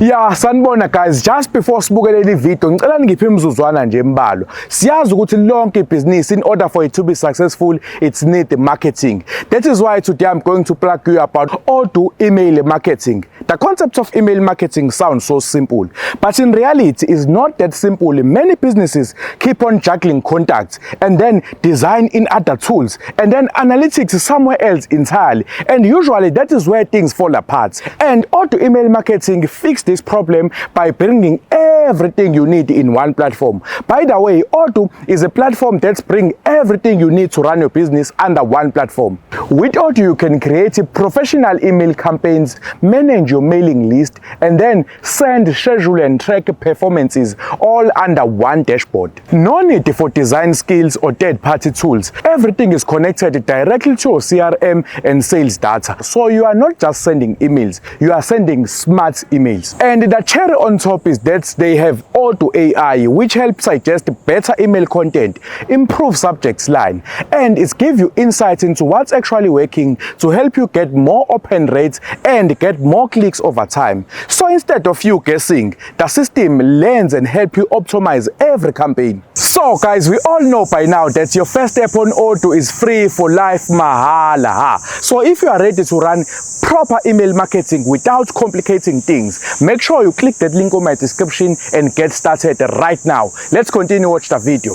Yeah, sanibona guys, just before sibukele le video ngicela ngiphe imizuzwana nje embalwa. Siyazi ukuthi lonke ibhizinisi in order for it to be successful it needs marketing. That is why today I'm going to plug you about Odoo email marketing. The concept of email marketing sounds so simple, but in reality it's not that simple. Many businesses keep on juggling contacts and then design in other tools and then analytics somewhere else entirely, and usually that is where things fall apart. And Odoo email marketing fix this problem by bringing everything you need in one platform. By the way, Odoo is a platform that brings everything you need to run your business under one platform. With Odoo, you can create professional email campaigns, manage your mailing list, and then send, schedule, and track performances all under one dashboard. No need for design skills or third-party tools. Everything is connected directly to your CRM and sales data. So you are not just sending emails, you are sending smart emails. And the cherry on top is that they have Odoo AI, which helps suggest better email content, improve subject line, and it gives you insights into what's actually working to help you get more open rates and get more clicks over time. So instead of you guessing, the system learns and helps you optimize every campaign. So guys, we all know by now that your first step on Odoo is free for life, mahala. So if you are ready to run proper email marketing without complicating things, make sure you click that link on my description and get started right now. Let's continue watch the video.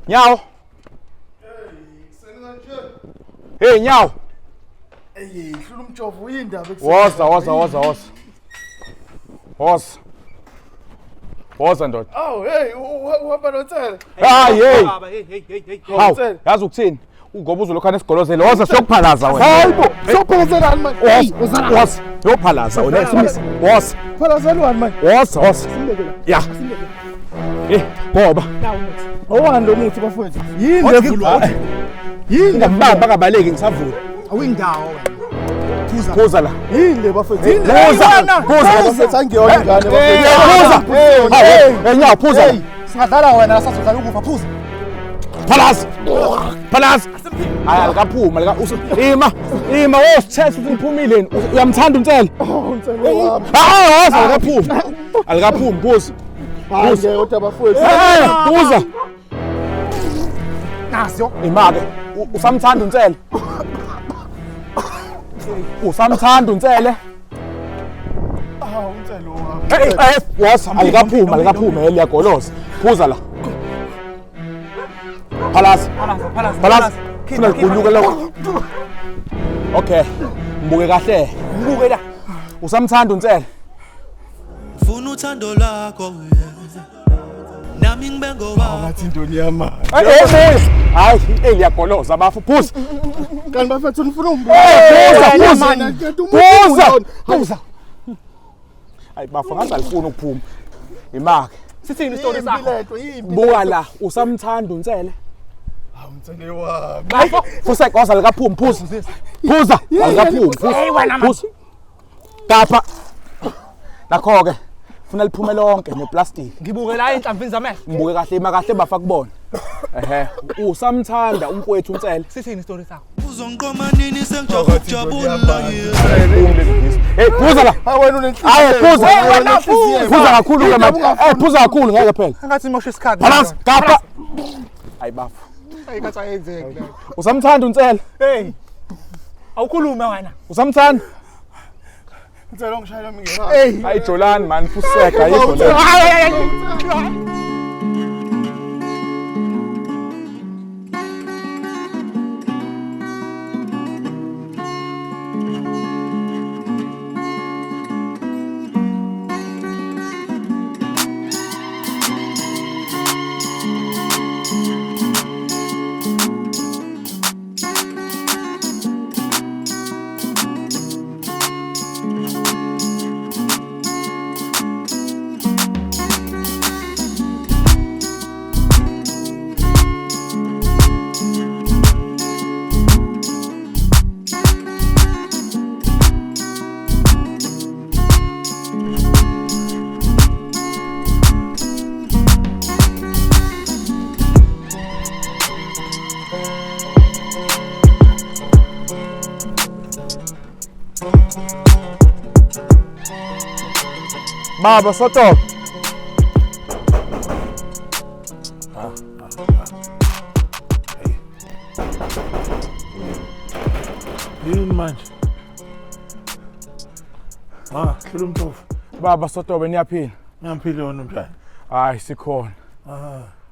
Nyawo. Hey Nyawo. Hey, hlula umjovo uyindaba Woza ndoda. Oh, hey, uhamba nothele. Hey. Hawu, yazi ukuthini? Ngoba uzokhana esigolozela. Woza sokuphalaza wena. Hayibo, sophalazelani manje? Hey, woza. Yophalaza wena simisi. Woza. phalazelwani manje? Woza. Ya. Ngoba. Owani lo muthi bafowethu? Yini ngambamba kabaleki ngisavula. Awindawo wena. Phuza la. Yini bafowethu? Phuza bafowethu angiyona ingane bafowethu. Hey, Nyawo phuza. Singadlala wena sasodlala ukufa phuza. Phalaza. Hayi alikaphuma ima wosithetha ukuthi uphumile uyamthanda uNtsele. UNtsele wami. Alikaphumi phuza. Hayi kodwa bafowethu. Phuza. Nasiyo. Imake usamthanda uNtsele. Usamthanda uNtsele. uNtsele wami. Hey, woza alikaphuma eliyagoloza. Phuza la. Phalaza. Funa ukunyuka lokho. Okay. Mbuke kahle. Mbuke la. Usamthanda uNtsele. Funa uthando lakho nami ngibe ngoba Ngathi intoni yama. Hayi, eliyagoloza bafu. Phuza. Kanti bafethu nifuna Phuza. Hayi bafu ngathi alifuna ukuphuma. Imake. Sithini isitori sakho? Buka la, usamthanda uNtsele. uNtsele wami. Fusa koza likaphuma phuza. Alikaphuma. Phuza. Kapha. Nakho ke ufuna liphume lonke neplastic. Ngibuke la enhlamvini zamehlo. Ngibuke kahle kahle bafa kubona. Usamthanda umfowethu uNtsele. Sithini isitori sakho? uzongiqoma nini sengijabu ukujabula Hey phuza la. Wena unenhliziyo. Hayi phuza kakhulu ke manje. Phuza kakhulu ngeke phela. Angathi imosha isikhathi. Phalaza kapha. Hayi bafu. Ayikathi ayenzeke. Usamthanda uNtsele. Hey. Awukhulume wena. Usamthanda. UNtsele ongishayela mina ngera. Hayi Jolani man fuseka ayikho la. Baba Sotobe. Yini manje? Hlula umtofu. Baba Sotobe niyaphila? Ngiyaphila yona njani? Hayi sikhona.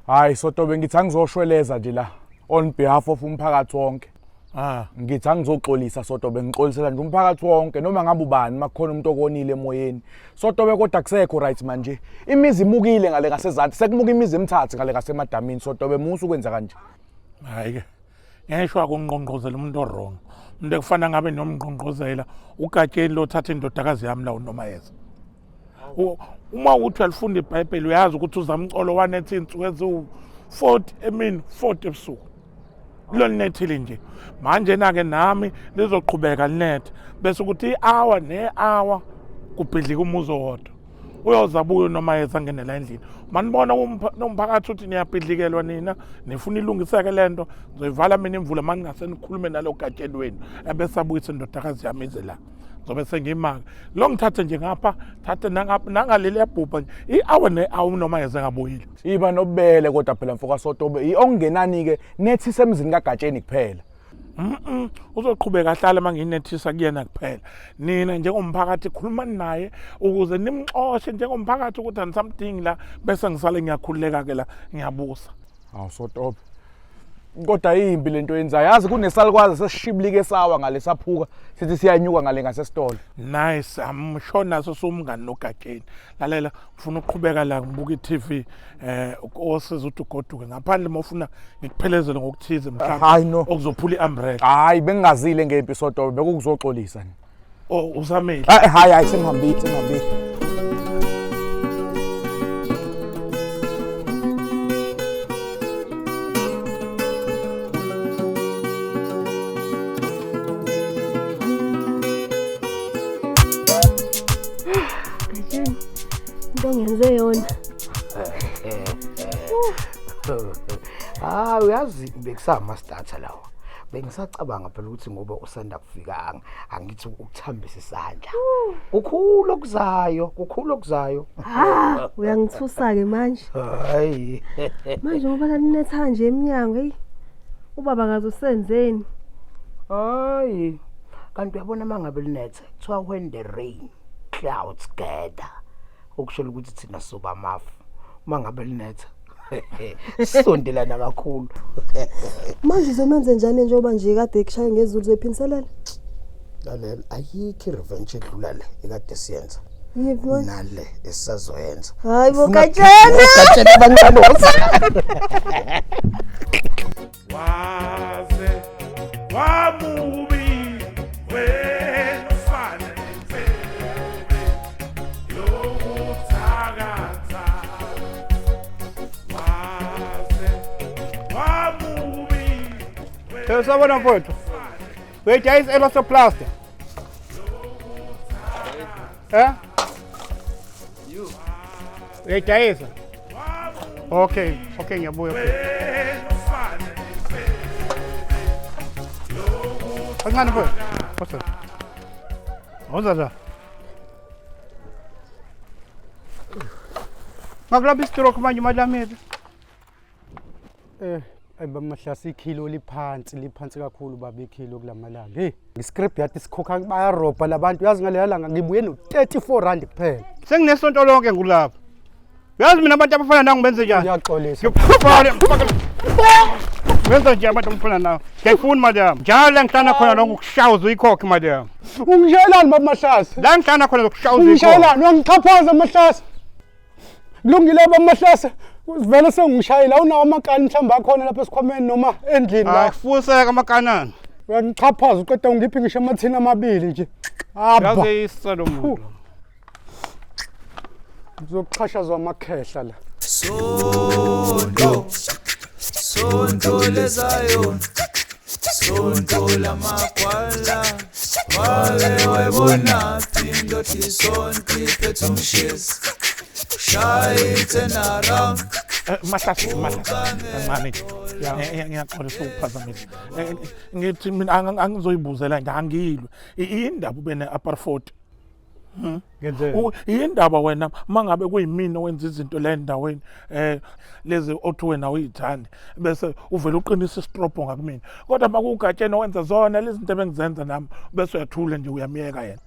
Hayi Sotobe ngithi angizoshweleza nje la on behalf of umphakathi wonke. Ngithi angizoxolisa Sotobe ngixolisela nje umphakathi wonke noma ngabe ubani makukhona umuntu okonile emoyeni. Sotobe kodwa kusekho right manje. Imizi imukile ngale ngasezansi sekumuka imizi emithathu ngale ngasemadamini Sotobe musu kwenza kanje. Hayi ke. Ngeshwa kungqongqozela umuntu orong. Umuntu ekufana ngabe nomngqongqozela ugatsheni lothatha indodakazi yami la uNomayeza. Uma uthi alifunda iBhayibheli uyazi ukuthi uzamcolo 1:18 insuku eziwu 40 ebusuku. Lo linethile nje. Manje na ke nami lizoqhubeka linethe bese ukuthi i-hour ne-hour kubhidlika umuzi owodwa. Uyozabuya uNomayeza ngenela endlini. Manibona umphakathi uthi niyabhidlikelwa nina nifuna ilungiseke lento ngizoyivala mina imvula mangingase nikhulume nalo gatsheni wenu ebese abuyisa indodakazi yami ize la. Zobe sengimaka lo ngithathe nje ngapha thathe nangaleli yabhubha nje i-hour ne-hour uNomayeza ngabuyile. Iba nobele kodwa phela mfoka Sotobe ongenani ke nethi semzini kagatsheni kuphela. Uzoqhubeka ahlala manginethisa kuyena kuphela. Nina njengomphakathi khulumani naye ukuze nimxoshe njengomphakathi ukuthi anisamdingi la bese ngisale ngiyakhululeka ke la ngiyabusa. Hawu Sotobe. Kodwa imbi lento yenzayo yazi kunesalikwazi sesishibilike sawa ngale saphuka sithi siyanyuka ngale ngasesitolo. Nice amshona sosumngani nogatsheni. Lalela ufuna ukuqhubeka la ngibuka iTV osiza ukuthi ugoduke ngaphandle mawufuna ngikuphelezele ngokuthize mhlawumbe okuzophula iumbrella. Hayi bengingazile ngempi Sotobe bekuzoxolisa ni. Oh usamele. Hayi sengihambile. Ngenze yona. Uyazi bekusama starter lawo. Bengisacabanga phela ukuthi ngoba usanda kufika angithi ukuthambisa isandla. Kukhulu okuzayo. Uyangithusa ke manje. Hayi. Manje ngoba laninetha nje eminyango hey. Ubaba akazosenzeni. Hayi. Kanti uyabona mangabe linethe kuthiwa when the rain clouds gather. Ukusho ukuthi thina soba amafu mangabe linetha sondelana kakhulu. Manje uzomenze njani njengoba nje kade ekushaya ngezulu zephinselela? Lalela ayikho revenge edlula le ekade siyenza. Yiphi manje? Nale esizoyenza. Hayi bogatshana. Bogatshana bancane Waze wamubi wena fana Sabona mfowethu. Uyayidayisa elasoplaster? Uyayidayisa? Okay, ngiyabuya. Kancane mfowethu. What's that? Ngakulapha istroke manje madlamini. Bamahlasi ikilo liphansi kakhulu baba ikilo kulamalanga. Hey, ngiscript yathi sikhokha bayarobha labantu yazi ngale langa ngibuye no 34 rand kuphela. Senginesonto lonke ngulapha. Uyazi mina abantu abafana nangu benze njani? Ngiyaxolisa. Benza njani abantu abafana nawe? Ngiyafuna madam. Njalo ngihlana khona lonke ukushawuza uyikhokhe madam. Ungishayelani baba Mahlasi? La ngihlana khona ukushawuza uyikhokhe. Ungishayelani wangichaphaza Mahlasi. Kulungile baba Mahlasi. Vele sengishayela unawo amakani mhlamba akhona lapha esikhwameni noma endlini la. Akufuseka amakanani. Uyangichaphaza uqeda ungiphi ngisho amathini amabili nje. Yaze isicelo umuntu. Uzoqhashazwa amakhehla la. Sonto lezayo. Sonto lamakwala. Wale wayibona indothi sonto iphethe umshezi. Shite and around. Mahlasi mani. Ngiyaxolisa ukuphazamisa. Ngithi mina angizoyibuzela nje angilwe. Indaba ube ne-apartheid. Ngenzeni? Yindaba wena mangabe kuyimina owenza izinto la endaweni lezi othi wena uyithandi bese uvela uqinisa isitropho ngakumina. Kodwa makugatshena wenza zona lezi zinto ebengizenza nami bese uyathula nje uyamiyeka yena.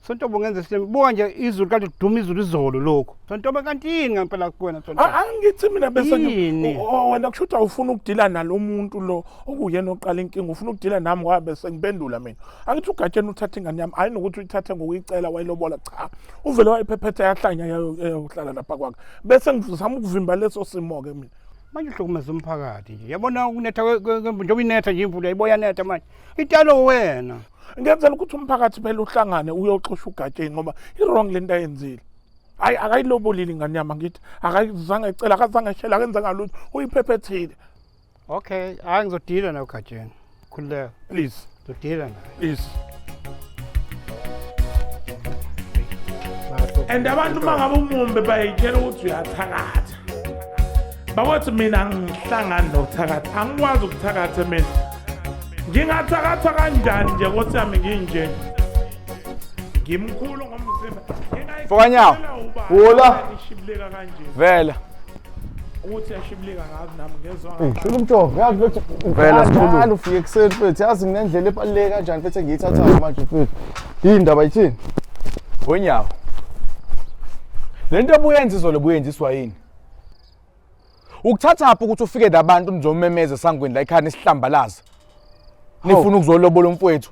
Sontobo ngenze sile buka nje izulu kanti kuduma izulu izolo lokho. Sontobo kanti yini ngempela kuwena Sontobo? Angithi mina bese Yini? wena kushuthi awufuna ukudila nalomuntu lo okuyena oqala inkinga ufuna ukudila nami ngoba bese ngiphendula mina. Angithi ugatshena uthatha ingane yami hayi nokuthi uyithathe ngokuyicela wayilobola cha. Uvele wayiphephetha yahlanya yayohlala lapha kwakhe. Bese ngizama ukuvimba leso simo ke mina. Manje uhlukumeza umphakathi nje. Yabona ukunetha njengoba inetha nje imvula iboya netha manje. Italo wena. Ngenzela ukuthi umphakathi phela uhlangane uyoxosha ugatsheni ngoba i-wrong lento ayenzile. Hayi akayilobolile ingane yami ngithi akayizange ecela akazange eshela akenza ngalutho uyiphephethile. Okay, hayi ngizodila nawe Gatsheni. Khululeka. Please, Ngizodila nawe. please. And abantu mangabe umumbe bayitshela ukuthi uyathakatha. Bawathi mina ngihlangana nokuthakatha. Angikwazi ukuthakatha mina. Ngingathakatha kanjani nje ukuthi yami nginje. Ngimkhulu ngomzimba. Mfokanyawo, hola. Ishibileka kanje. Vela. Ukuthi yashibileka ngazi nami ngezwa. Hlula umjovo, yazi ukuthi vela sikhulu ufike ekuseni mfethu, yazi ngendlela ebaluleke kanjani mfethu engiyithathayo manje mfethu. Indaba yithini? Wenyawo. Lento obuyenza izolo buyenziswa yini? Ukuthatha apho ukuthi ufike nabantu nizomemeza sangweni la ekhaya isihlambalaza. Nifuna ukuzolobola umfowethu.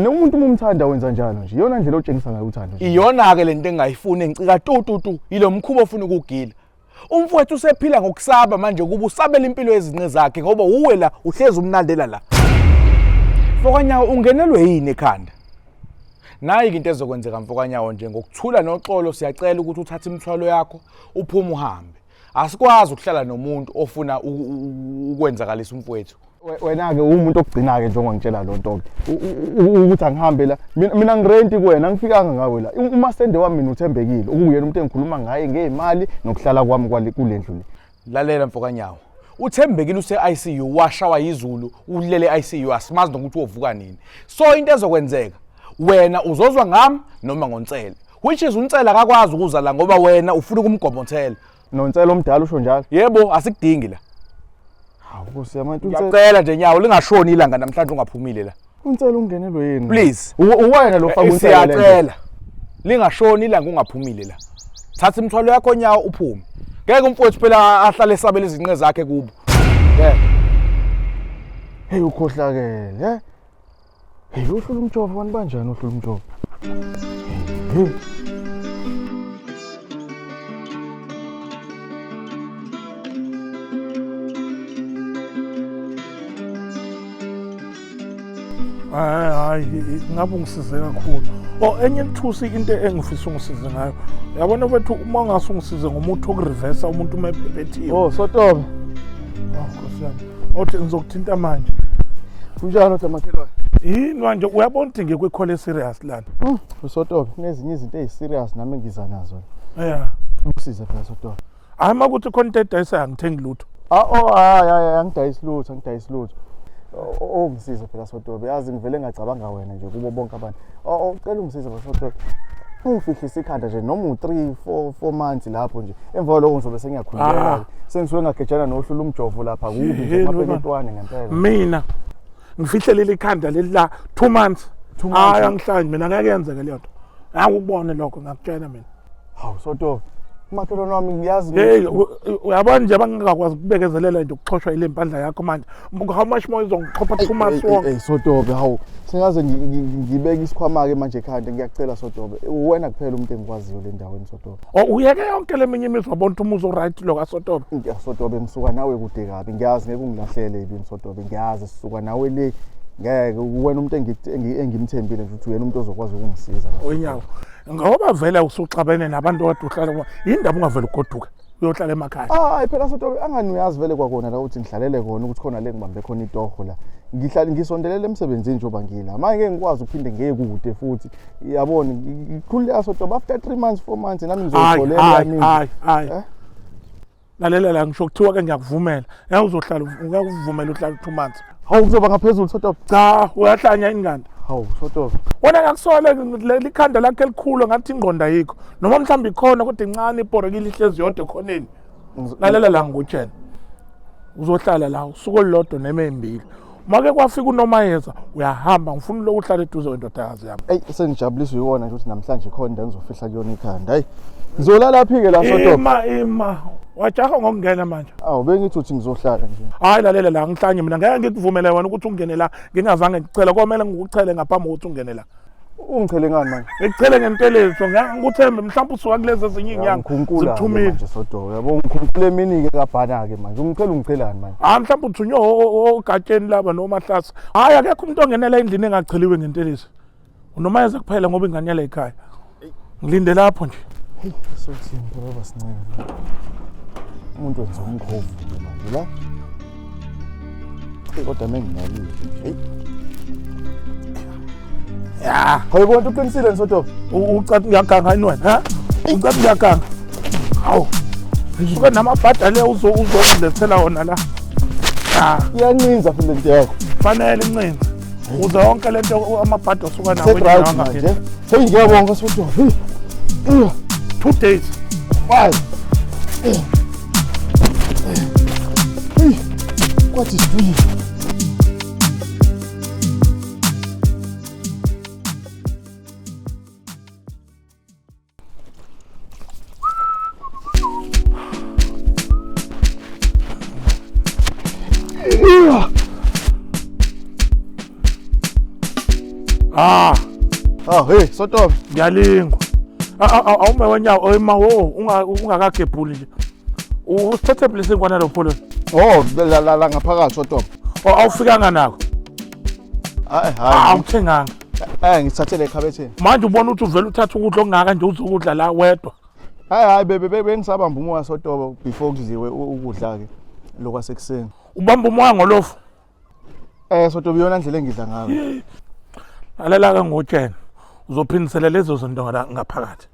Nomuntu umumthanda wenza njalo nje. Iyona ndlela otshengisa ngayo uthando nje. Iyona ke lento engayifuni engicika tututu yilo mkhubo ofuna ukugila. Umfowethu usephila ngokusaba manje kuba usabela impilo yezinqe zakhe ngoba uwe la uhlezi umnandela la. Mfokanyawo ungenelwe yini ekhanda? Nayi into ezokwenzeka Mfokanyawo nje ngokuthula noxolo siyacela ukuthi uthathe imithwalo yakho uphume uhambe. Asikwazi ukuhlala nomuntu ofuna ukwenzakalisa umfowethu. Wena ke umuntu ogcina ke njengoba ngitshela lo nto ke ukuthi angihambe la mina ngirenti kuwena angifikanga ngawe la uma sende wami mina uthembekile ukuyena umuntu engikhuluma ngaye ngeimali nokuhlala kwami kule ndlu le. Lalela Mfokanyawo, uthembekile use-ICU washawa yizulu ulele ICU asimazi nokuthi uvuka nini. So into ezokwenzeka wena uzozwa ngami noma ngoNtsele, which is uNtsele akakwazi ukuza la ngoba wena ufuna ukumgobothela. NoNtsele omdala usho njalo? Yebo asikudingi la. Hawu Nkosi yami uNtsele. Ngiyacela nje Nyawo lingashoni ilanga namhlanje ungaphumile la. uNtsele ungenelwe yini? Please. Uwena lo faka uNtsele la. Siyacela. Lingashoni ilanga ungaphumile la. Thatha imithwalo yakho Nyawo uphume. Ngeke umfowethu phela ahlale esabela izinqe zakhe kubo. Hey ukhohlakele, Hey uhlula umjovo wani kanjani uhlula umjovo? Hey. Hayi ngabe ungisize kakhulu. Enye inthusi into engifisa ungisize ngayo. Yabona wethu uma ngase ungisize ngomuthi wokureverse umuntu uma ephephethiwe. Sotobe. Nkosi yami. Othi ngizokuthinta manje. Kunjalo Tamakhelwane? Yini manje uyabona ukuthi ngekwekhole serious lana. Sotobe, kunezinye izinto eziserious nami engiza nazo. Ukusiza phela Sotobe. Hayi makuthi content ayisa ngithengi lutho. Angidayisi lutho. Ngisiza phela Sotobe, yazi ngivele ngacabanga wena nje kubo bonke abantu. Ucela ungisize phela Sotobe. Ungifihlisa ikhanda nje noma u3 4 months lapho nje. Emva kwalokho ngizobe sengiyakhululeka. Sengisuke ngagejana nohlula umjovo lapha kubi nje maphetwane ngempela. Mina ngifihlelele ikhanda leli la 2 months. Hayi angihlanje mina ngeke yenzeke leyo nto. Akubone lokho ngakutshela mina. Hawu Sotobe. Umakhelwane wami ngiyazi uyabona nje bangakwazi ukubekezelela nje ukuxoshwa ile mpandla yakho manje. How much more izongichopha 2 months wonke. Sotobe hawu singaze ngibeke isikhwama ke manje ekhanda ngiyacela Sotobe. Wena kuphela umuntu engikwaziyo le ndaweni Sotobe. Uyeke yonke leminye imizwa wabona umuzo right lo kaSotobe. Sotobe ngisuka nawe kude kabi ngiyazi ngeke ungilahlele yini Sotobe ngiyazi sisuka nawe le ngeke wena umuntu engimthembile nje ukuthi uyena umuntu ozokwazi ukungisiza. Wenyawo ngoba vele usuxabene nabantu kade uhlala indaba ungavela ugoduka uyohlala emakhaya. Hayi phela Sotobe angani uyazi vele kwakona la ukuthi ngihlalele khona ukuthi khona le ngibambe khona itoho la ngihlala ngisondelele emsebenzini njoba ngila manje ngeke ngikwazi ukuphinde ngeke kude futhi yabona ngikhululeka Sotobe after 3 months 4 months nami ngizotholela nini. Hayi lalela la ngisho kuthiwa ke ngiyakuvumela uzohlala ngiyakuvumela uhlala 2 months. Hawu kuzoba ngaphezulu Sotobe. Cha uyahlanya ingane Hawu Sotobe. Wena ngakusole likhanda lakhe elikhulu ngathi ingqonda yikho. Noma mhlawumbe ikhona kodwa incane iporekile ihlezi yodwa ekhoneni. Lalela la ngikutshela. Uzohlala la usuku olulodwa neme embili. Make kwafika uNomayeza uyahamba ngifuna lo uhlala eduze kwendodakazi yami. Ey sengijabuliswa yiwona nje ukuthi namhlanje khona into ngizofihla kuyona ikhanda. Hayi. Ngizolala phike la Sotobe. Ima. Wajaha ngokungena manje. Awu bengithi uthi ngizohlala nje. Hayi lalela la ngihlanye mina ngeke ngikuvumele wena ukuthi ungene la ngingazange ngicela komela ngikuchele ngaphambi kokuthi ungene la. Ungichele ngani manje? Ngicele ngentelezo ngikuthembe mhlawumbe usuka kulezi ezinye inyanga zikuthumile nje Sotobe. Yabo ngikhunkule emini ke kaBhana ke manje. Ungichelani manje? Mhlawumbe uthunywe ogatsheni laba noMahlasa. Hayi akekho umuntu ongenela endlini engacheliwe ngentelezo. UNomayeza kuphela ngoba inganyela ekhaya. Ngilinde lapho nje. Hey sothini baba sincane. Umuntu wenza umkhovu manje la. Kodwa mengingalile. Hey. Ya, Khayibona uqinisile Sotobe. ucathi ngiyaganga inwena, ha? Ucathi ngiyaganga. Hawu. Ngisuke namabhada le uzongilethela wona la. Iyancinza phela into yakho. Fanele incinza. Uze yonke lento amabhada osuka nawo Right manje. Hey ngiyabonga Sotobe. 2 days. Why? What is doing? Hey, Sotobe. Ngiyalingwa. Awume wenyawo oyima ungakagebhuli nje. Usithethe blessing kwana lo polo. La ngaphakathi Sotobe. Awufikanga nako. Hayi. Awuthenganga. Ngithathele ekhabetheni. Manje ubona ukuthi uvela uthatha ukudla okungaka nje uzokudla la wedwa. Hayi bengisabamba umoya Sotobe before kudliwe ukudla ke lokwasekuseni. Ubamba umoya ngolofu. Sotobe yona indlela engidla ngayo. Lalela ke ngotshela. Uzophindisela lezo zinto la ngaphakathi.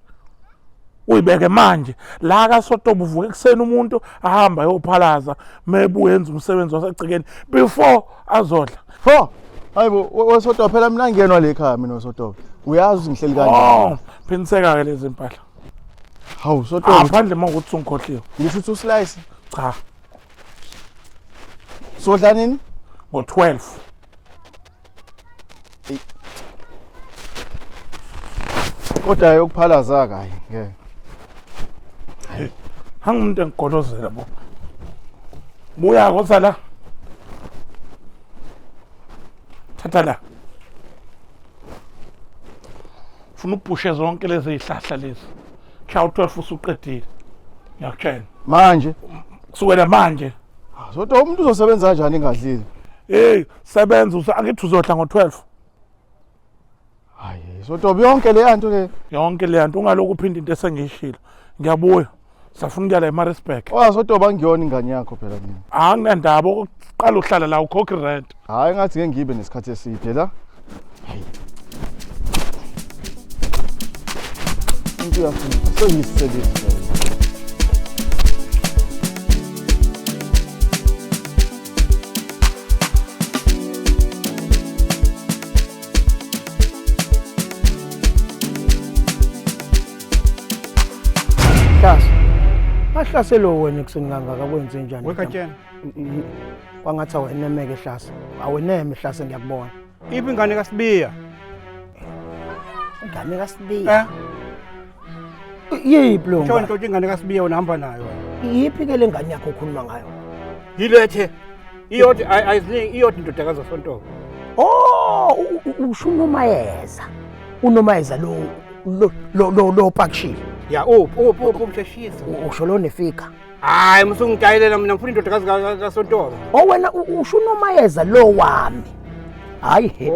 Uyibeke manje la ka Sotobe uvuka ekseni umuntu ahamba yophalaza mebu yenza umsebenzi wasegcikeni before azodla. Hayibo weSotobe phela mina ngiyenwa le ekhaya mina weSotobe. Uyazi ngihleli kanjani? Phindiseka ke lezi impahla. Hawu Sotobe. Ngaphandle ukuthi ungikhohliwe. Ngisho ukuthi uslice. Cha. Sodla nini? Ngo-12. Kodwa yokuphalaza kayi ngeke. Hangumuntu engigolozela bo. Buya kosa la. Thatha la. Funa upushe zonke lezi zihlahla lezi. Cha u12 usuqedile. Ngiyakutshela. Manje kusukela manje. Sotobe umuntu uzosebenza kanjani engadlile? Sebenza angithi uzodla ngo12. Hayi, Sotobe yonke le yanto le. Yonke le yanto ungaloku uphinda into esengishilo. Ngiyabuya. Safuna ukuya la eMaritzburg. Sotobe angiyona ingane yakho phela mina. Anginandaba oqala uhlala la ukhokhi rent. Hayi ngathi ngeke ngibe nesikhathi eside la. Hayi. Into yafuna sengisebenza. Mahlaselo wena kuseni kangaka kwenze njani? Wegatshena. Kwangathi awenemeke ehlase. Aweneme ehlase ngiyakubona. Iphi ingane kaSibiya? Ingane kaSibiya. Yiphi lo? Nto ingane kaSibiya unahamba nayo. Yiphi ke le ngane yakho okhuluma ngayo? Yilethe. Iyodi ayiziningi iyodi indodakazi kaSontobe. Usho uNomayeza. uNomayeza lo pakishile. Ya umsheshisa. Usho lo nefika. Hayi musungitayelela mina ngifuna indodakazi kaSontobe. Wena usho uNomayeza lo wami. Hayi he.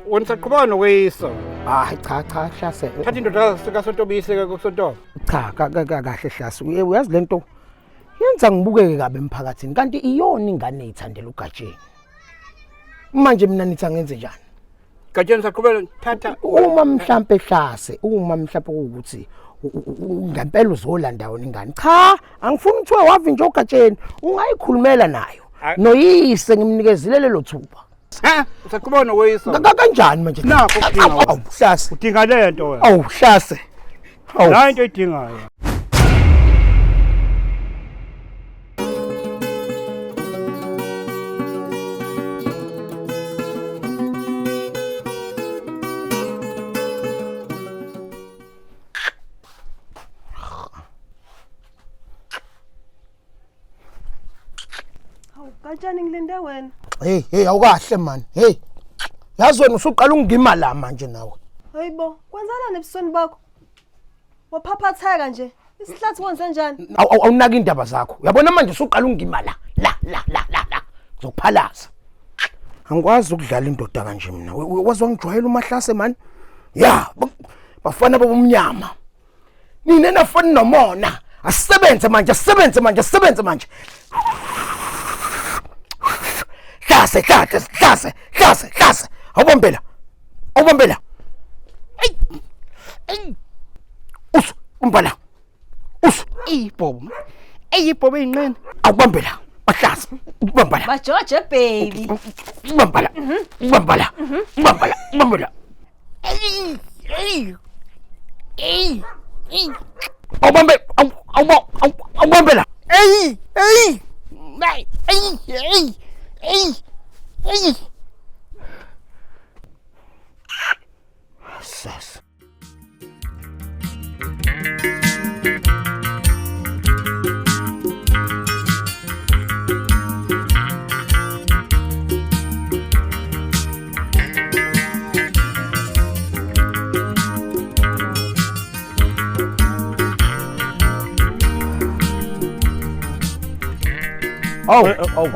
Wena saqhubana nokweyisa. Hayi cha hlase. Thatha indodakazi kaSontobe yiseke kuSontobe. Cha kahle hlase. Uyazi lento yenza ngibukeke kabe emphakathini kanti iyona ingane ethandela uGatsheni. Manje mina nithi angenze njani? Gatsheni saqhubela thatha uma mhlambe hlase ukuthi ngempela uzolanda wona ingane. Cha, angifuni ukuthiwa wavinja uGatsheni, ungayikhulumela nayo. Noyise ngimnikezile lelo thuba. Ha? Usaqhubona weyisa. Kanjani manje? Nakho ukudinga. Awuhlase. Udinga lento wena. Awuhlase. La into edingayo. Kanjani ngilinde wena? Hey awukahle man. Hey. Yazi wena usuqala ungima la manje nawe. Hayibo, kwenzala nebusweni bakho? Waphaphatheka nje. Isihlathi wenze njani? Awunaki indaba zakho. Uyabona manje usuqala ungima la. Zokuphalaza. Angikwazi ukudlala indoda kanje mina. Wazwa ngijwayela uMahlase man. Ya, bafana bobumnyama. Nina nafana nomona. Asebenze manje. Hlase. Awubombela. Ey. Umbala. Ibhobo eyinqene. Awubombela. Bahlase. Ubombala. Bajoje baby. Ubombala. Ey. Awubombela. Ey. Sas.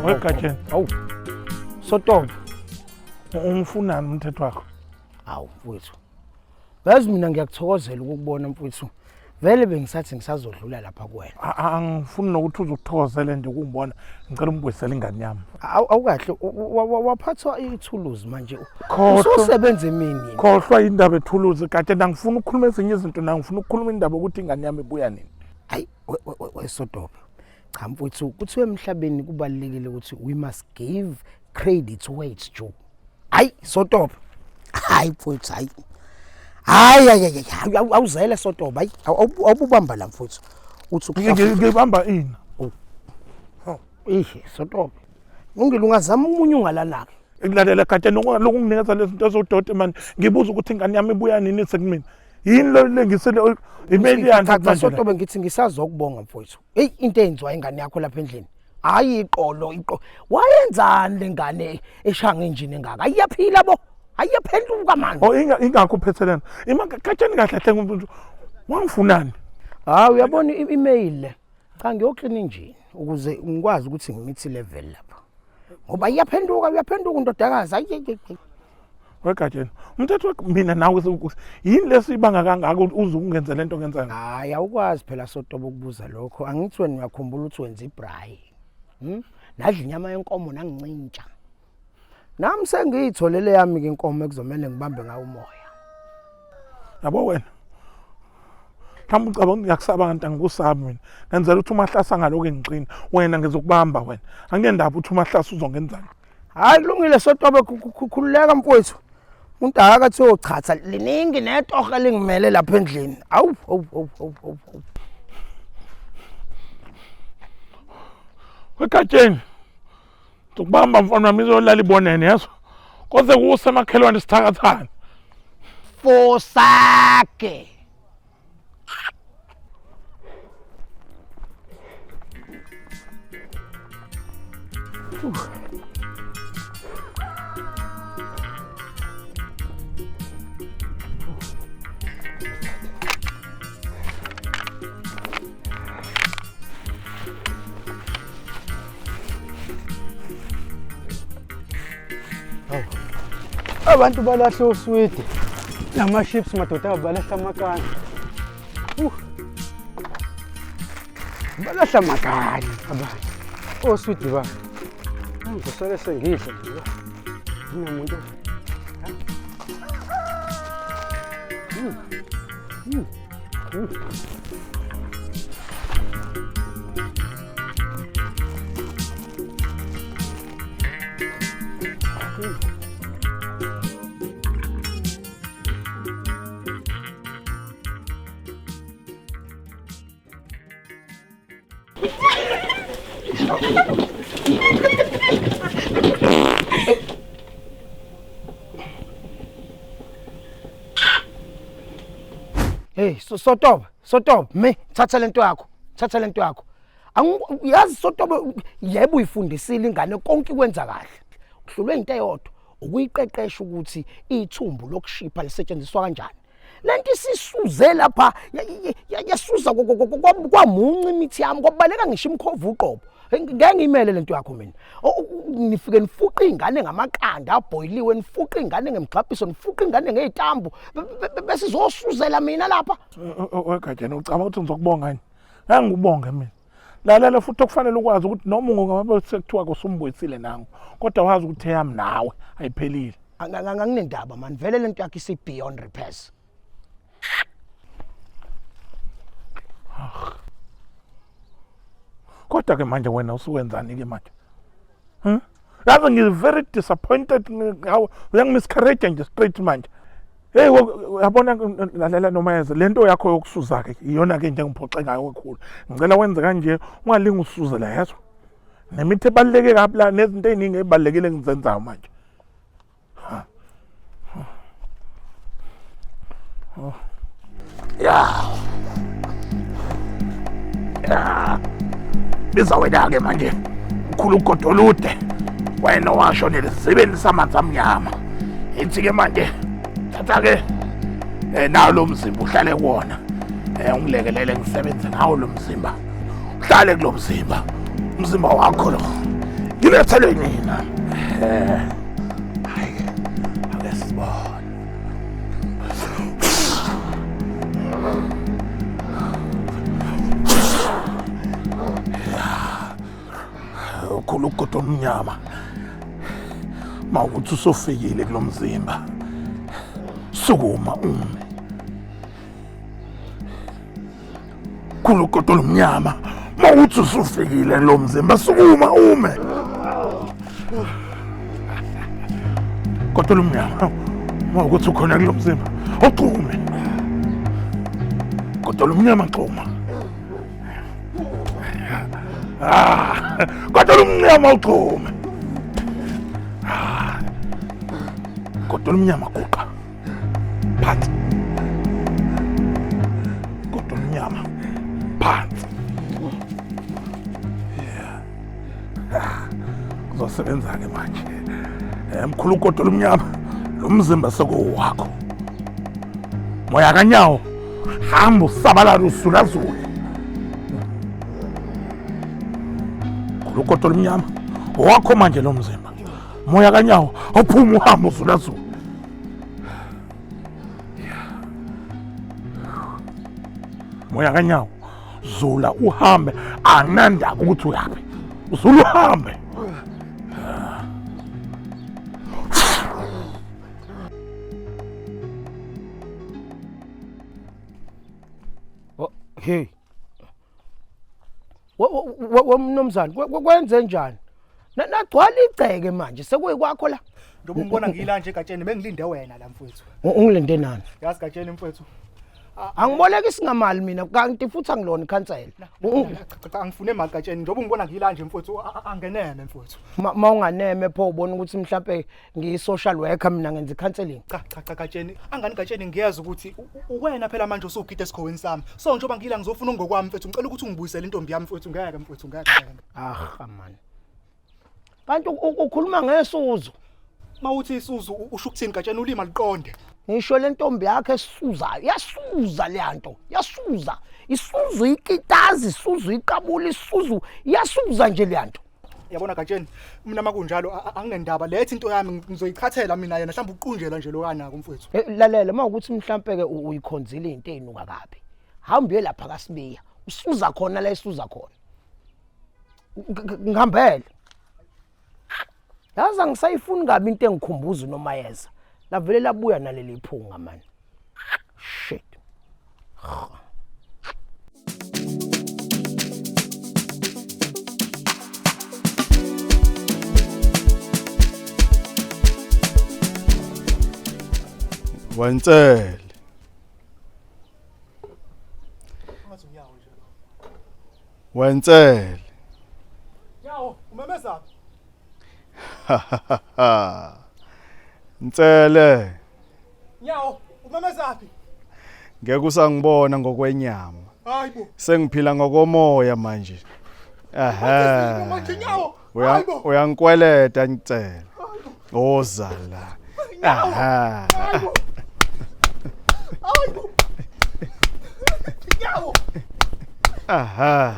Wekatsheni. Sotoba. Umfunani umthetho wakho? Awu mfowethu. Yazi mina ngiyakuthokozela ukubona mfowethu. Vele bengisathi ngisazodlula lapha kuwena. Angifuni nokuthi uzukuthokozele nje ukungibona. Ngicela umbuyisele ingane yami. Awukahle waphathwa ithuluzi manje. Ususebenza emini. Khohlwa indaba ethuluzi katsheni angifuni ukukhuluma ezinye izinto na ngifuna ukukhuluma indaba ukuthi ingane yami ibuya nini. Hayi wesodoba. Cha mfowethu kuthiwe emhlabeni kubalekile ukuthi we must give credit where it's due. Hayi sodoba. Hayi mfowethu hayi. Hayi awuzele sodoba hayi awubamba la mfowethu. Uthi ngibamba ini? Sodoba. Ungilungazama umunyunga lana ke. Ikulalela katsheni lokunginikeza lezi zinto zododa man ngibuza ukuthi ingane yami ibuya nini sekumina. Yini lo lengisele email yakhe sodoba ngithi ngisazokubonga mfowethu. Hey into enziwa ingane yakho lapha endlini. Hayi iqolo. Wayenzani lengane eshanga enjini engaka? Ayiyaphila bo. Ayiyaphenduka manje. Ingakho uphethelena. Katsheni kahle umuntu wangifunani? Hayi uyabona i-email le. Cha ngiyoklina injini ukuze ngikwazi ukuthi ngimithi level lapha. Ngoba uyaphenduka undodakazi. Hayi. Wekatsheni. Umthetho mina nawe yini lesibanga kangaka uzokungenza lento ngenza ngayo? Hayi awukwazi phela sodoba ukubuza lokho. Angithi wena uyakhumbula ukuthi wenza ibrayi. Nadla inyama yenkomo nangincintsha. Nami sengiyitholele yami ke inkomo ekuzomela ngibambe ngawo umoya. Yabo wena. Mhlawumbe ucabanga ngiyakusaba kanti angikusabi mina. Ngenzela ukuthi uMahlasa ngaloko engiqina. Wena ngizokubamba wena. Anginendaba ukuthi uMahlasa uzongenzani. Hayi kulungile sodoba khululeka mfowethu. Umuntu akathi uyochatha liningi netoha lingimele lapha endlini. Awu. Wekatsheni. Ukubamba mfana wami izolala ibonene yazo. Koze kusemakhelwane sithakathana. Fosake. Abantu balahla oswidi. Nama chips madoda balahla amakani. Balahla amakani abantu. Oswidi ba. Ngizosale sengidla nje. Umuntu. Hey, Sotobe, me thatha lento yakho. Yazi Sotobe, yebo uyifundisile ingane konke kwenza kahle. Kuhlulwe into eyodwa, ukuyiqeqesha ukuthi ithumbu lokushipha lisetshenziswa kanjani. Lento isisuze lapha yasuza kwamunca imithi yami kwabaleka ngisho imkhovu uqobo. Ngeke ngimele lento yakho mina. Nifike nifuqa ingane ngamakanda aboyiliwe, nifuqa ingane ngemgqabhiso, nifuqa ingane ngezitambu bese izosuzela mina lapha. Wegajeni ucaba ukuthi ngizokubonga yini? Ngangikubonge mina. Lalela futhi okufanele ukwazi ukuthi noma ungabe sekuthiwa kosumbuyisile nangu, kodwa wazi ukuthi eyami nawe ayiphelile. Anginendaba man, vele lento yakho isi beyond repairs. Kodwa ke manje wena usuwenzani ke manje? Yazi ngi very disappointed ngawe. Uyangimiscourage nje straight manje. Hey uyabona lalela noma yazi lento yakho yokusuza ke iyona ke nje ngiphoxe ngayo kakhulu. Ngicela wenze kanje ungalinga usuze la yazo. Nemithi ebaleke kabi la nezinto eziningi ezibalekile ngizenzayo manje. Ya. Biza wena ke manje. Ukhulu ugodolude. Wena washo nesebenzisa amanzi amnyama. Ithi ke manje thatha ke nawo lo mzimba uhlale kuwona. Ungilekelele ngisebenze ngawo lo mzimba. Uhlale kulo mzimba. Umzimba wakho lo. Ngilethele nina. Hayi. Akasibona. Ukhulu ugodo omnyama. Mawukuthi usofikile kulo mzimba. Sukuma ume. Ukhulu ugodo omnyama. Mawukuthi usofikile kulo mzimba. Sukuma ume. Ugodo omnyama. Mawukuthi ukhona kulo mzimba. Uqume. Ugodo omnyama xuma. Kodwa lumnyama uxhume. Kodwa lumnyama guqa. Phansi. Kodwa lumnyama phansi. Kuzosebenza ke manje. Mkhulu kodwa lumnyama lo mzimba sekuwakho. Moya kanyawo hamba usabalala usulazule. Ugodo omnyama wakho manje lo mzimba. Moya kanyawo awuphuma uhamba uzulazula. Moya kanyawo zula uhambe anandaba ukuthi uyapi. Uzula uhambe. Hey. Womnomzana kwenze njani? Nagcwala igceke manje sekuyikwakho la. Njengoba ngibona ngila nje egatsheni bengilinde wena la mfowethu. Ungilinde nani? Yazi gatsheni mfowethu. Angiboleka isingamali mina kanti futhi angilona ikhansela. Cha angifune imali gatsheni njengoba ngibona ngila nje mfowethu angeneme mfowethu. Mawunganeme pho ubona ukuthi mhlambe ngiyi-social worker mina ngenza i-counseling. Cha gatsheni angani gatsheni ngiyeza ukuthi wena phela manje usugida esikhoweni sami. So njengoba ngila ngizofuna ngokwami mfowethu ngicela ukuthi ungibuyisele intombi yami mfowethu ngeke mfowethu ngeke. Man. Kanti ukhuluma ngesuzu. Mawuthi isuzu usho ukuthini gatsheni ulima liqonde. Ngisho le ntombi yakhe esuzayo yasuza leyanto yasuza isuzu ikitazi isuzu iqabula isuzu yasuza nje leyanto. Yabona gatsheni mina makunjalo anginendaba lethi into yami ngizoyikhathela mina yena mhlawumbe uqunjela nje lo kanaka mfowethu. Lalela mawukuthi mhlambe ke uyikhonzile into ezinuka kabi hambe lapha kaSibiya usuza khona la isuza khona ngihambele. Yazi angisayifuni kabi into engikhumbuza noma yeza lavele labuya naleli iphunga man. Shit. Wensele. Wensele. Yawo, umemeza. Nsele. Yawo, umemeza phi? Ngeke usangibona ngokwenyama. Hayibo. Sengiphila ngokomoya manje. Aha. Manje nyawo. Uyangikweleta Nsele. Ozala. Aha. Hayibo. Yawo. Aha.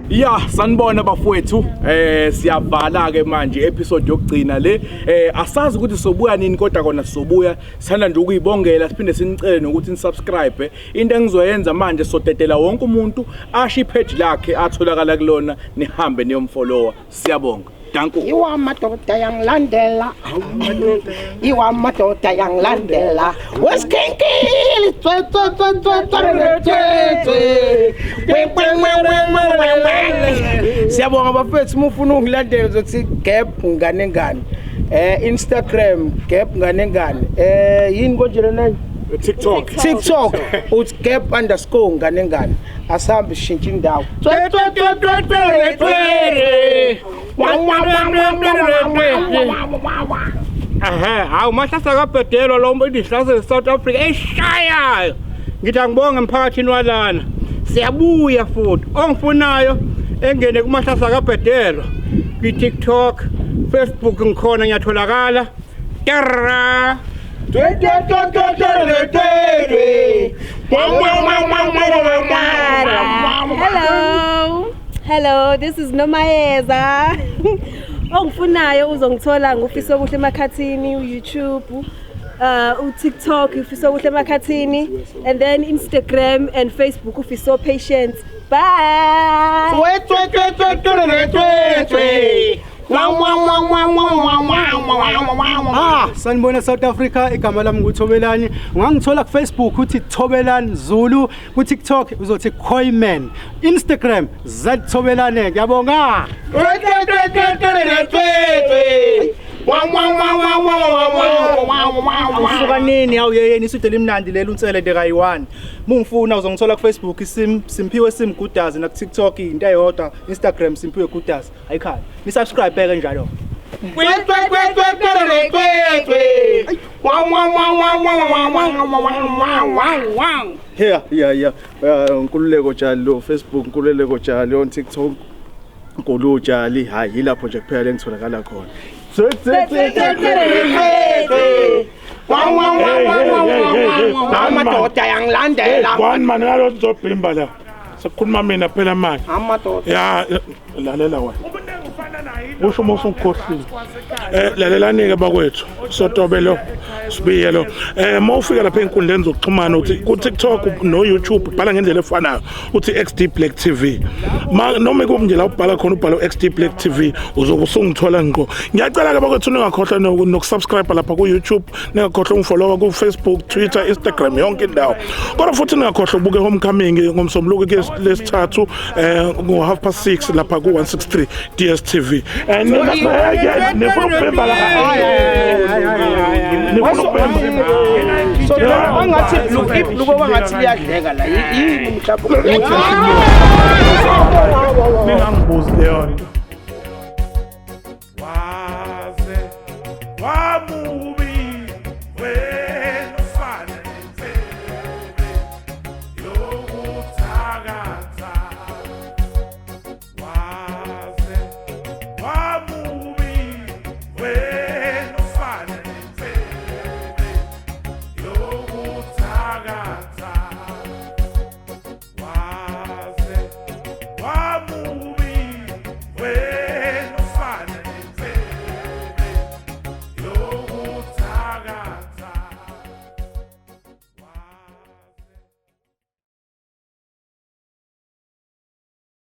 Ya sanibona bafowethu siyavala ke manje episode yokugcina le asazi ukuthi sobuya nini kodwa kona sizobuya sithanda nje ukuyibongela siphinde sinicele nokuthi nisubscribe into engizoyenza manje sotetela wonke umuntu asho ipage lakhe atholakala kulona nihambe niyomfollowa siyabonga danko Iwa madoda yangilandela Iwa madoda yangilandela Weskinkili Siyabonga bafethu mufuna ungilandela uzothi Gap ngane ngane Instagram Gap ngane ngane yini konje lena TikTok uthi Gap_ngane ngane asambe shintsha indawo Hawu mahlasa kabhedelo lo mbo idihlase South Africa eshayayo. Ngithi angibonge emphakathini walana. Siyabuya futhi. Ongifunayo engene kumahlasa kabhedelo. Ku TikTok, Facebook ngikhona ngiyatholakala. Tarra. Hello, this is Nomayeza. Ongifunayo uzongithola ngofisa obuhle emakhathini uYouTube, uTikTok ufisa obuhle emakhathini, and then Instagram and Facebook ufisa patience. Bye. Sanibona South Africa igama lami nguThobelani ungangithola ku Facebook uthi Thobelani Zulu ku TikTok uzothi Khoiman Instagram @Thobelane ngiyabonga Usuka nini awuyeyeni iside limnandi leli uNtsele de kayi1 mungifuna uzongithola ku Facebook Simphiwe Sim Goodaz na ku TikTok into eyodwa Instagram Simphiwe Goodaz ayikhaya ni subscribe ke njalo Yeah. Nkululeko Jali lo Facebook Nkululeko Jali on TikTok Nkulu Jali hayi yilapho nje kuphela engitholakala khona. Amadoda yangilandela One man ngalo zobhimba la. Sekukhuluma mina phela manje. Amadoda Ya lalela wena. Usho musu ukhohlile. Lalelani ke bakwethu. Sotobelo sibiyelo. Mawufika lapha enkundleni zokuxhumana uthi ku TikTok no YouTube bhala ngendlela efanayo uthi XD Black TV. Noma nje la ubhala khona ubhala XD Black TV uzokungithola ngqo. Ngiyacela ke bakwethu ningakhohlwa nokusubscribe lapha ku YouTube, ningakhohlwa ungifollow ku Facebook, Twitter, Instagram yonke indawo. Kodwa futhi ningakhohlwa ubuke Homecoming ngomsombuluko ke lesithathu ngo 6:30 lapha ku 163 DSTV. Nifuna ukubhemba la. So angathi luko bangathi liyadleka la yini mhlawumbe Ningangibuzi leyo nto.